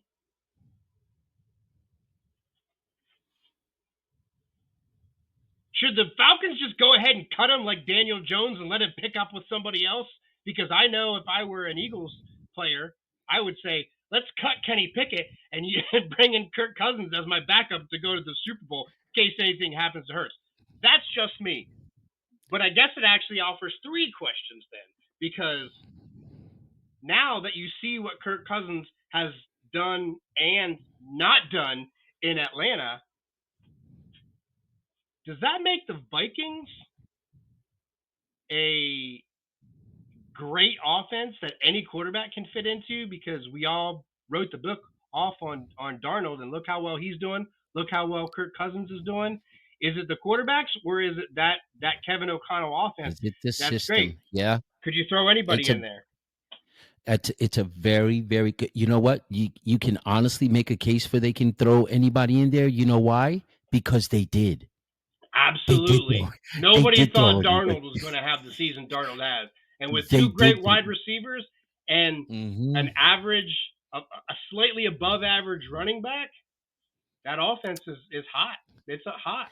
should the Falcons just go ahead and cut him like Daniel Jones and let him pick up with somebody else? Because I know if I were an Eagles player, I would say, let's cut Kenny Pickett and bring in Kirk Cousins as my backup to go to the Super Bowl in case anything happens to Hurts. That's just me. But I guess it actually offers three questions then, because now that you see what Kirk Cousins has done and not done in Atlanta, does that make the Vikings a great offense that any quarterback can fit into? Because we all wrote the book off on Darnold, and look how well he's doing. Look how well Kirk Cousins is doing. Is it the quarterbacks, or is it that Kevin O'Connell offense? That's system. Great. Yeah. Could you throw anybody in there? It's a very, very good. You know what? You can honestly make a case for they can throw anybody in there. You know why? Because they did. Absolutely. Nobody thought Darnold was going to have the season Darnold had. And with two great wide receivers and an average, a slightly above average running back, that offense is hot. It's hot.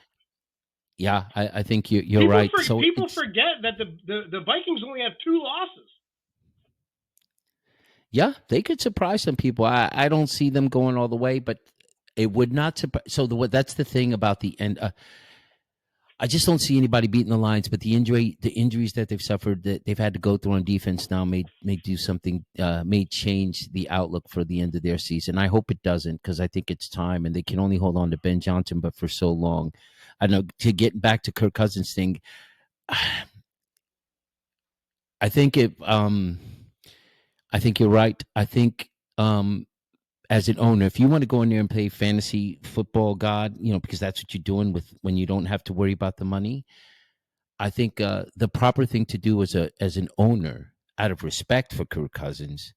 Yeah, I think you're right. People forget that the Vikings only have 2 losses. Yeah, they could surprise some people. I don't see them going all the way, but it would not surprise. So that's the thing about the end. I just don't see anybody beating the Lions, but the injuries that they've suffered, that they've had to go through on defense now may do something, may change the outlook for the end of their season. I hope it doesn't, because I think it's time, and they can only hold on to Ben Johnson, but for so long. I know, to get back to Kirk Cousins thing, I think you're right. I think as an owner, if you want to go in there and play fantasy football, God, because that's what you're doing when you don't have to worry about the money, I think the proper thing to do as an owner, out of respect for Kirk Cousins,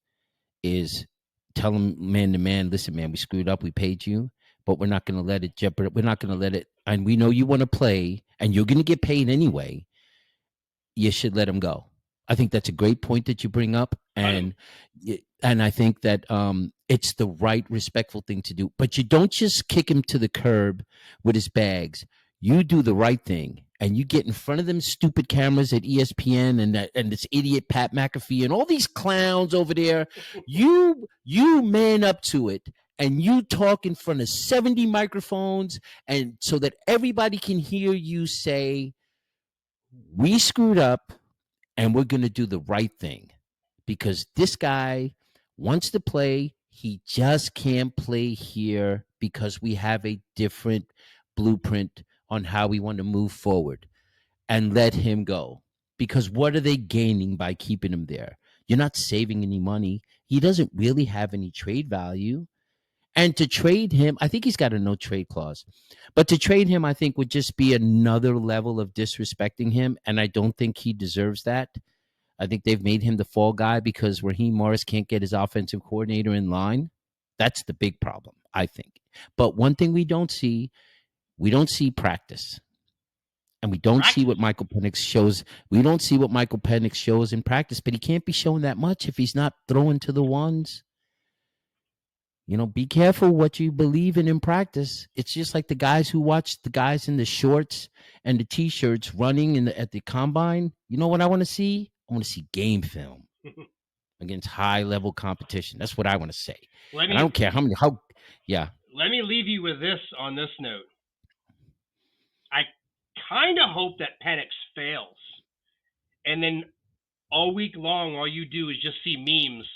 is tell him man to man, listen, man, we screwed up, we paid you, but we're not going to let it jeopardize. We're not going to let it, and we know you want to play, and you're going to get paid anyway. You should let him go. I think that's a great point that you bring up, and I think that it's the right, respectful thing to do. But you don't just kick him to the curb with his bags. You do the right thing, and you get in front of them stupid cameras at ESPN and this idiot Pat McAfee and all these clowns over there. You man up to it, and you talk in front of 70 microphones, and so that everybody can hear you say, "We screwed up, and we're going to do the right thing, because this guy wants to play. He just can't play here because we have a different blueprint on how we want to move forward, and let him go." Because what are they gaining by keeping him there? You're not saving any money. He doesn't really have any trade value. And to trade him, I think he's got a no trade clause. But to trade him, I think, would just be another level of disrespecting him. And I don't think he deserves that. I think they've made him the fall guy because Raheem Morris can't get his offensive coordinator in line. That's the big problem, I think. But one thing we don't see practice. And we don't see what Michael Penix shows. We don't see what Michael Penix shows in practice, but he can't be showing that much if he's not throwing to the ones. Be careful what you believe in practice. It's just like the guys who watch the guys in the shorts and the T-shirts running at the combine. You know what I want to see? I want to see game film against high-level competition. That's what I want to say. I don't care yeah. Let me leave you with this on this note. I kind of hope that Penix fails. And then all week long, all you do is just see memes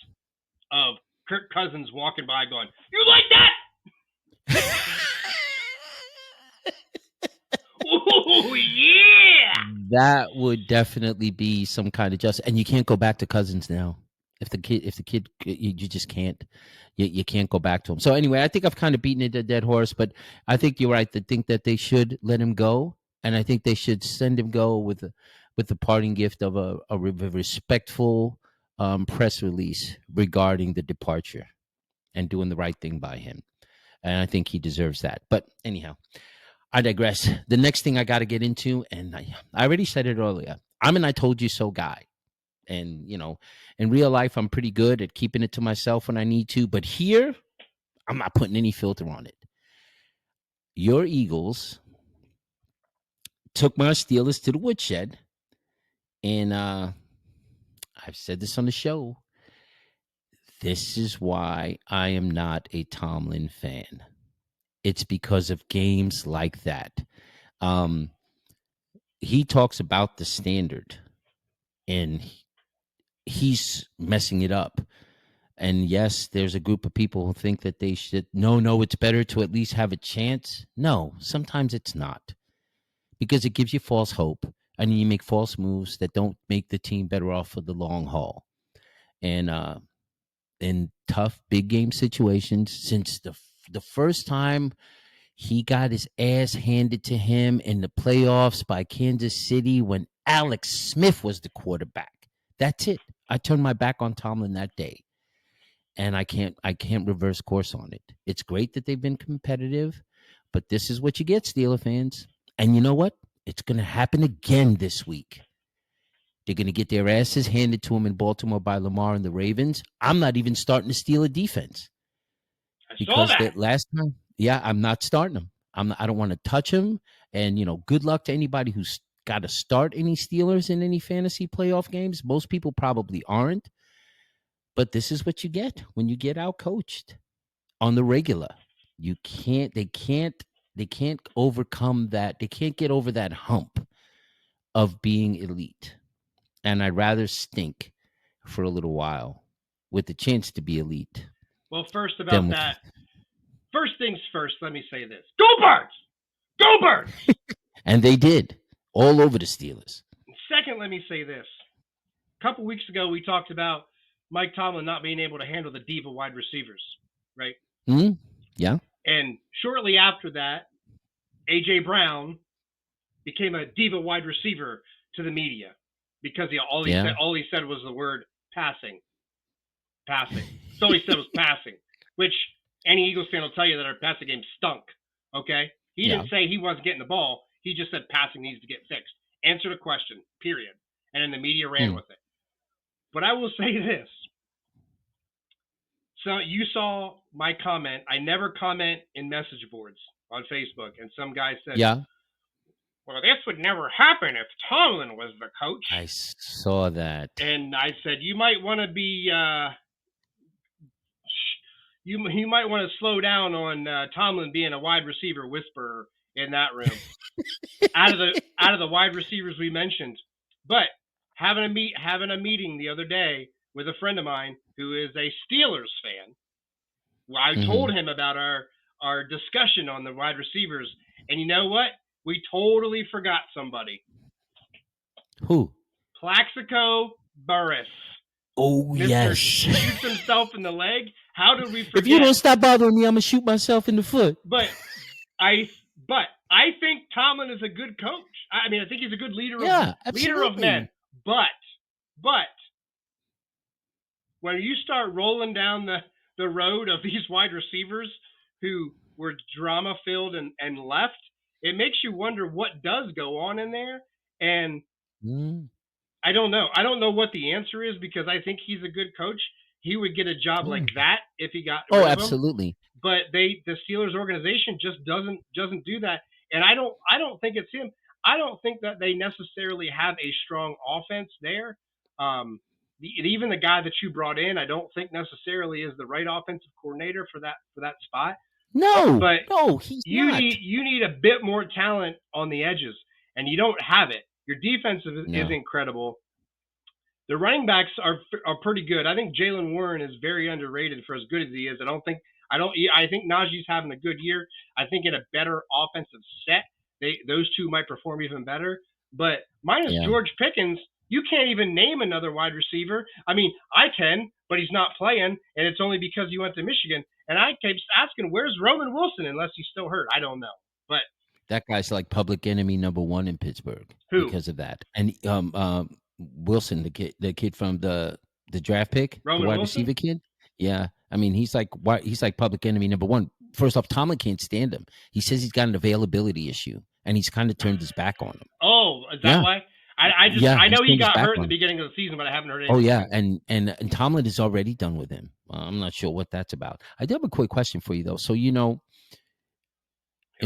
of Kirk Cousins walking by going, "You like that?" Oh, yeah. That would definitely be some kind of justice. And you can't go back to Cousins now. If the kid, you just can't, you can't go back to him. So anyway, I think I've kind of beaten it a dead horse, but I think you're right. I think that they should let him go, and I think they should send him go with the parting gift of a respectful press release regarding the departure and doing the right thing by him. And I think he deserves that. But anyhow, I digress. The next thing I got to get into, and I already said it earlier, I'm an I told you so guy. And, in real life, I'm pretty good at keeping it to myself when I need to. But here, I'm not putting any filter on it. Your Eagles took my Steelers to the woodshed. And I've said this on the show. This is why I am not a Tomlin fan. It's because of games like that. He talks about the standard, and he's messing it up. And yes, there's a group of people who think that they should, no, it's better to at least have a chance. No, sometimes it's not, because it gives you false hope, and you make false moves that don't make the team better off for the long haul. And in tough big game situations, since the first time he got his ass handed to him in the playoffs by Kansas City when Alex Smith was the quarterback. That's it. I turned my back on Tomlin that day. And I can't reverse course on it. It's great that they've been competitive, but this is what you get, Steeler fans. And you know what? It's going to happen again this week. They're going to get their asses handed to them in Baltimore by Lamar and the Ravens. I'm not even starting the Steeler defense. Because that last time, I'm not starting them. I don't want to touch them. And, good luck to anybody who's got to start any Steelers in any fantasy playoff games. Most people probably aren't. But this is what you get when you get out coached on the regular. They can't overcome that. They can't get over that hump of being elite. And I'd rather stink for a little while with the chance to be elite. Well, first about that. First things first, let me say this. Go Birds! Go Birds! And they did, all over the Steelers. Second, let me say this. A couple weeks ago, we talked about Mike Tomlin not being able to handle the diva wide receivers, right? Mm-hmm. Yeah. And shortly after that, A.J. Brown became a diva wide receiver to the media because all he said was the word passing. Passing. So all he said was passing, which any Eagles fan will tell you that our passing game stunk, okay? He didn't say he wasn't getting the ball. He just said passing needs to get fixed. Answer the question, period. And then the media ran with it. But I will say this. So you saw my comment. I never comment in message boards on Facebook. And some guy said, well, this would never happen if Tomlin was the coach. I saw that. And I said, you might want to be, you might want to slow down on Tomlin being a wide receiver whisperer in that room. out of the wide receivers we mentioned. But having a meeting the other day with a friend of mine who is a Steelers fan. I told him about our discussion on the wide receivers, and you know what? We totally forgot somebody. Who? Plaxico Burress. Oh, Mr. yes. Shoots himself in the leg. How did we forget? If you don't stop bothering me, I'm gonna shoot myself in the foot. But I think Tomlin is a good coach. I mean, I think he's a good leader of men. But when you start rolling down the road of these wide receivers who were drama filled and left, it makes you wonder what does go on in there. And I don't know. I don't know what the answer is because I think he's a good coach. He would get a job like that if he got rid of absolutely. him. But the Steelers organization just doesn't do that. And I don't think it's him. I don't think that they necessarily have a strong offense there. Even the guy that you brought in, I don't think necessarily is the right offensive coordinator for that spot. No, he's not. You need a bit more talent on the edges, and you don't have it. Your defense is incredible. The running backs are pretty good. I think Jalen Warren is very underrated for as good as he is. I think Najee's having a good year. I think in a better offensive set, those two might perform even better. But minus George Pickens, You can't even name another wide receiver. I mean, I can, but he's not playing, and it's only because he went to Michigan. And I kept asking, where's Roman Wilson, unless he's still hurt. I don't know. But that guy's like public enemy number one in Pittsburgh who? because of that. And Wilson, the kid from the draft pick, Roman the wide Wilson? receiver kid. Yeah, I mean he's like public enemy number one. First off, Tomlin can't stand him. He says he's got an availability issue, and he's kind of turned his back on him. Oh, is that why? I know he got hurt in the beginning of the season, but I haven't heard anything. Oh yeah, and Tomlin is already done with him. I'm not sure what that's about. I do have a quick question for you though. So in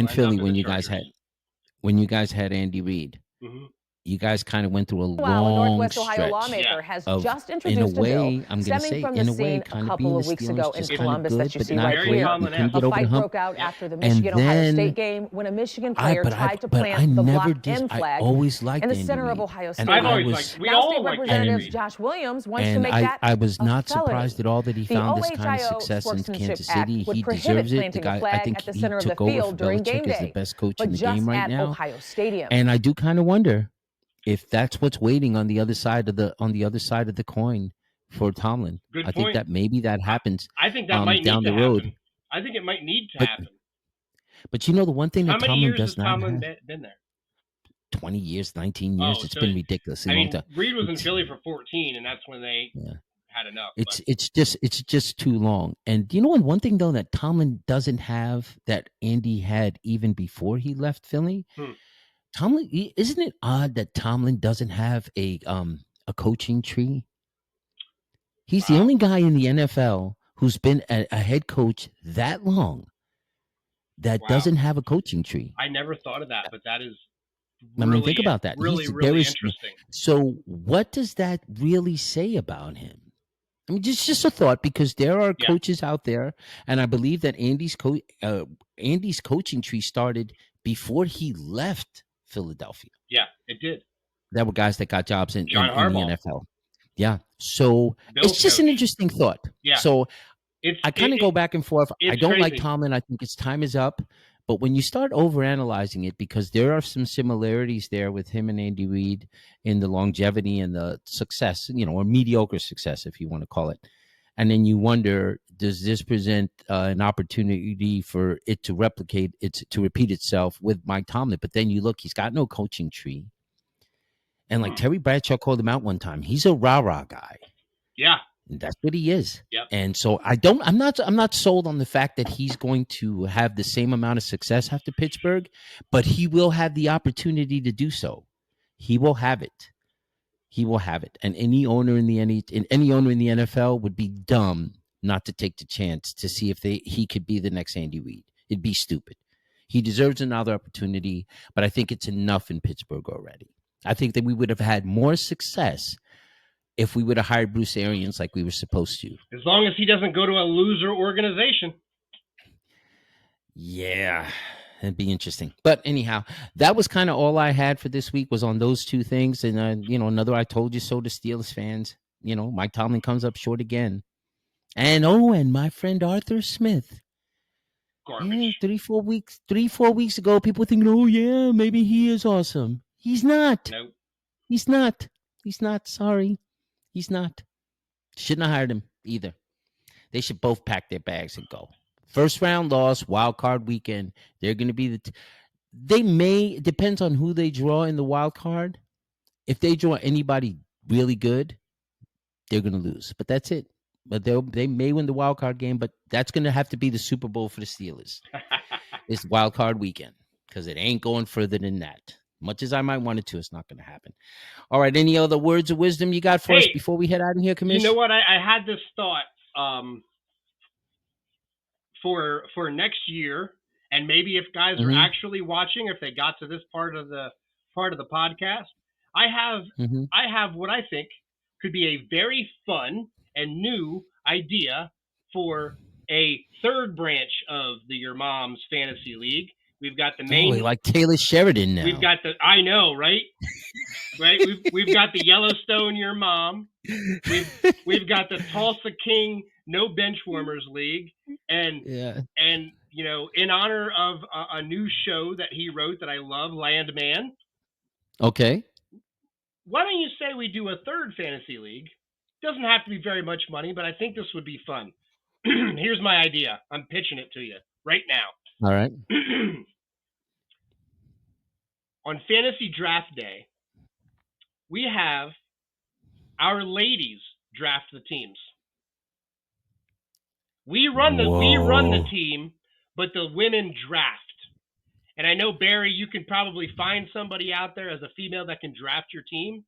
Philly when you guys had Andy Reid, you guys kind of went through a long Northwest Ohio stretch lawmaker has of, just in a introduced a way, bill I'm going to stemming say, from in the a way, scene a kind of couple being of the weeks Steelers, ago in just kind of Columbus good, that you but see not right great. here. You couldn't A get over the fight hump. broke out after the And Michigan-Ohio then- State game when a Michigan player tried to but I plant the never block did. N I flag always liked in the Andy center of Reid. Ohio And State. I've I always was- liked. We Now all State like Representative Andy. Josh Williams wants to And make that I was a not felony. surprised at all that he The found this kind of OHIO success in Sportsmanship Kansas Act City. would He prohibit deserves it. The planting a guy, I flag think at the he center of the took over for field during game Belichick as the day, best coach but in the just game right at now. Ohio Stadium. And I do kind of wonder if that's what's waiting on the other side of the coin for Tomlin. Good I think point. that maybe that happens. I think that might down need the to road. happen. I think it might need to But- happen. But the one thing How that many Tomlin years does has not Tomlin have, been there? 20 years, 19 years, Oh, it's so been ridiculously I long mean, time. Reid was in It's- Philly for 14, and that's when they Yeah. had enough. It's just too long. And you know what? One thing though that Tomlin doesn't have that Andy had even before he left Philly. Tomlin, isn't it odd that Tomlin doesn't have a coaching tree? He's the only guy in the NFL who's been a head coach that long that doesn't have a coaching tree. I never thought of that, but that is I mean, think about that. Really, There really is- interesting. So, what does that really say about him? I mean, just a thought, because there are coaches out there, and I believe that Andy's coaching tree started before he left Philadelphia. Yeah, it did. There were guys that got jobs in the Harbaugh. NFL. Yeah, so Bill's it's just an coach. interesting thought. Yeah. So It's I kind of go back and forth. I it's don't like crazy. Tomlin. I think his time is up. But when you start overanalyzing it, because there are some similarities there with him and Andy Reid in the longevity and the success, or mediocre success, if you want to call it. And then you wonder, does this present an opportunity for it to repeat itself with Mike Tomlin? But then you look, he's got no coaching tree. And like Terry Bradshaw called him out one time, he's a rah-rah guy. Yeah. And that's what he is. Yep. And so I'm not sold on the fact that he's going to have the same amount of success after Pittsburgh, but he will have the opportunity to do so. He will have it. He will have it. And any owner in the NFL would be dumb not to take the chance to see if he could be the next Andy Reid. It'd be stupid. He deserves another opportunity, but I think it's enough in Pittsburgh already. I think that we would have had more success if we would have hired Bruce Arians like we were supposed to. As long as he doesn't go to a loser organization. Yeah, it'd be interesting. But anyhow, that was kind of all I had for this week was on those two things. And, another I told you so to Steelers fans. Mike Tomlin comes up short again. And my friend Arthur Smith. Garbage. Yeah, 3-4 weeks ago, people were thinking, oh, yeah, maybe he is awesome. He's not. Nope. He's not. He's not. Sorry. He's not. Shouldn't have hired him either. They should both pack their bags and go. First round loss, wild card weekend. They're going to be it depends on who they draw in the wild card. If they draw anybody really good, they're going to lose. But that's it. But they may win the wild card game, but that's going to have to be the Super Bowl for the Steelers. It's wild card weekend because it ain't going further than that. Much as I might want it to, it's not going to happen. All right. Any other words of wisdom you got for us before we head out of here, Commissioner? You know what? I had this thought for next year, and maybe if guys are actually watching, if they got to this part of the podcast, I have what I think could be a very fun and new idea for a third branch of the Your Mom's Fantasy League. We've got the main, like Taylor Sheridan now. We've got I know, right? Right. We've got the Yellowstone Your Mom. We've got the Tulsa King No Benchwarmers League, and in honor of a new show that he wrote that I love, Landman. Okay. why don't you say we do a third fantasy league? Doesn't have to be very much money, but I think this would be fun. Here's my idea. I'm pitching it to you right now. All right. On fantasy draft day, we have our ladies draft the teams. We run the team, but the women draft. And I know, Barry, you can probably find somebody out there as a female that can draft your team.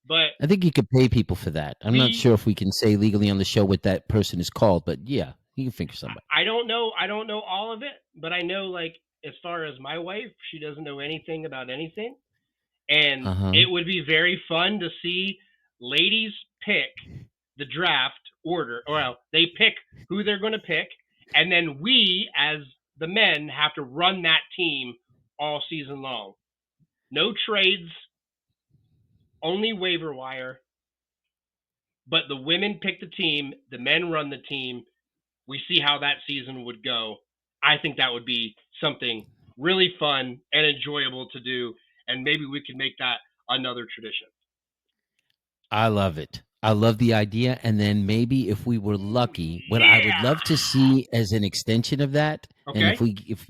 But I think you could pay people for that. I'm not sure if we can say legally on the show what that person is called, but yeah, you can think of somebody. I don't know all of it, but I know, like, as far as my wife, she doesn't know anything about anything. And it would be very fun to see ladies pick the draft order. Well, they pick who they're going to pick, and then we, as the men, have to run that team all season long. No trades, only waiver wire. But the women pick the team, the men run the team. We see how that season would go. I think that would be something really fun and enjoyable to do, and maybe we could make that another tradition. I love it. I love the idea. And then maybe if we were lucky, what I would love to see as an extension of that, and if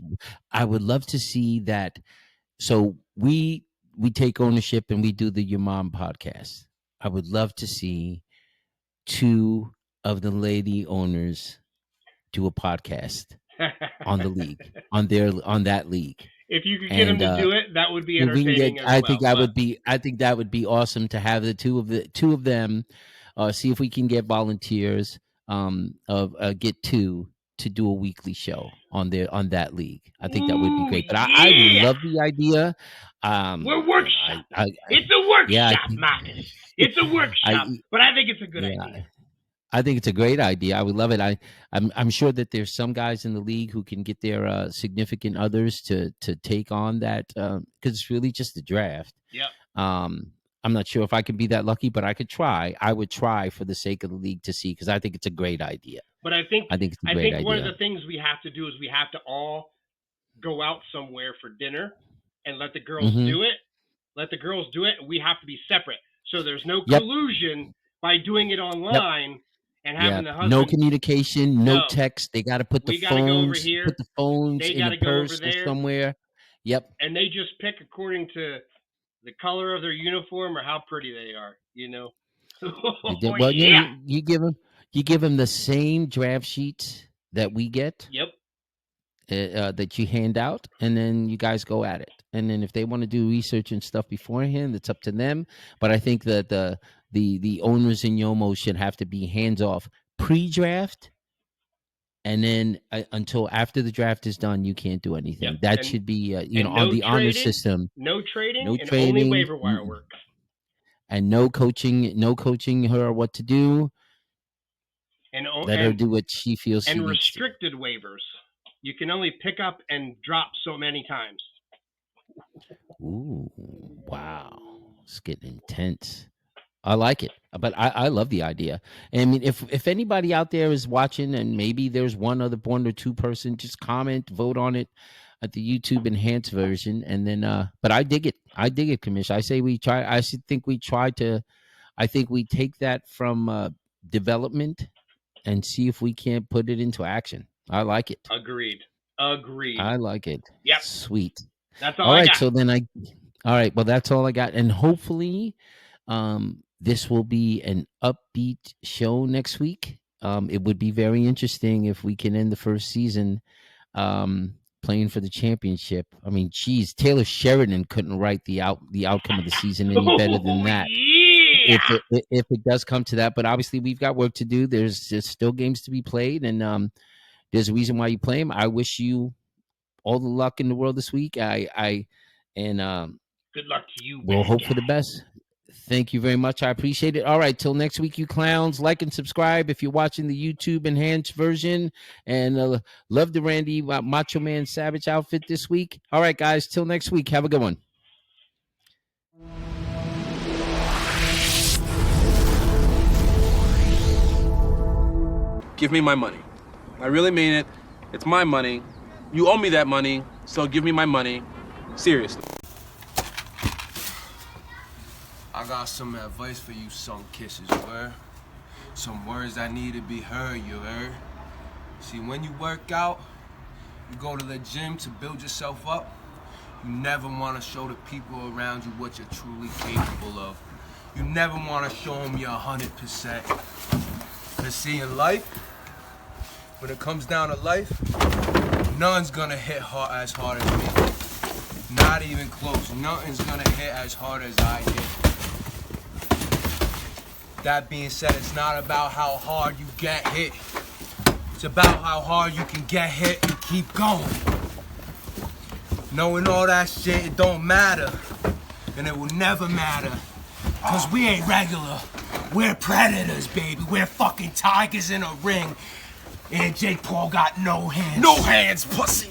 I would love to see that. So we take ownership and we do the Your Mom podcast. I would love to see 2 of the lady owners do a podcast on the league, on that league. If you could get them to do it, that would be entertaining. I think that would be awesome to have the two of them. See if we can get volunteers. Get 2 to do a weekly show on that league. I think that would be great. But I love the idea. We're workshop. It's a workshop, Marcus. It's a workshop. But I think it's a good idea. I think it's a great idea. I would love it. I'm sure that there's some guys in the league who can get their significant others to take on that because it's really just a draft. Yep. I'm not sure if I can be that lucky, but I could try. I would try for the sake of the league to see because I think it's a great idea. But I think it's a great idea. One of the things we have to do is we have to all go out somewhere for dinner and let the girls do it. Let the girls do it. And we have to be separate. So there's no collusion by doing it online and having the husband. No communication, no text. They got to put the phones, go over here. Put the phones they in the purse or somewhere. Yep. And they just pick according to the color of their uniform or how pretty they are, you know. Well, you give them the same draft sheets that we get. Yep. That you hand out, and then you guys go at it. And then if they want to do research and stuff beforehand, it's up to them. But I think that the owners in YoMo should have to be hands off pre-draft, and then until after the draft is done, you can't do anything. Yep. That should be on the honor system. No trading. Only waiver wire work. And no coaching her what to do. Let her do what she feels. And restricted waivers. You can only pick up and drop so many times. Ooh, wow. It's getting intense. I like it, but I love the idea. I mean, if anybody out there is watching and maybe there's one or two person, just comment, vote on it at the YouTube enhanced version. And then, but I dig it. Commish. I say we try. I think we take that from development and see if we can't put it into action. I like it. Agreed. I like it. Yep. Sweet. That's all I got. So then all right. Well, that's all I got. And hopefully, this will be an upbeat show next week. It would be very interesting if we can end the first season, playing for the championship. I mean, geez, Taylor Sheridan couldn't write the outcome of the season any better than that. Yeah. If it does come to that, but obviously we've got work to do. There's still games to be played, and there's a reason why you play them. I wish you all the luck in the world this week. Good luck to you. We'll hope for the best. Thank you very much. I appreciate it. All right, till next week, you clowns. Like and subscribe if you're watching the YouTube enhanced version. And love the Randy Macho Man Savage outfit this week. All right, guys, till next week. Have a good one. Give me my money. I really mean it. It's my money. You owe me that money, so give me my money. Seriously. I got some advice for you sun kisses, word. Some words that need to be heard, you heard? See, when you work out, you go to the gym to build yourself up, you never want to show the people around you what you're truly capable of. You never want to show them you're 100%. But see, in life, when it comes down to life, none's gonna hit as hard as me. Not even close. Nothing's gonna hit as hard as I hit. That being said, it's not about how hard you get hit. It's about how hard you can get hit and keep going. Knowing all that shit, it don't matter. And it will never matter. Cause we ain't regular. We're predators, baby. We're fucking tigers in a ring. And Jake Paul got no hands. No hands, pussy.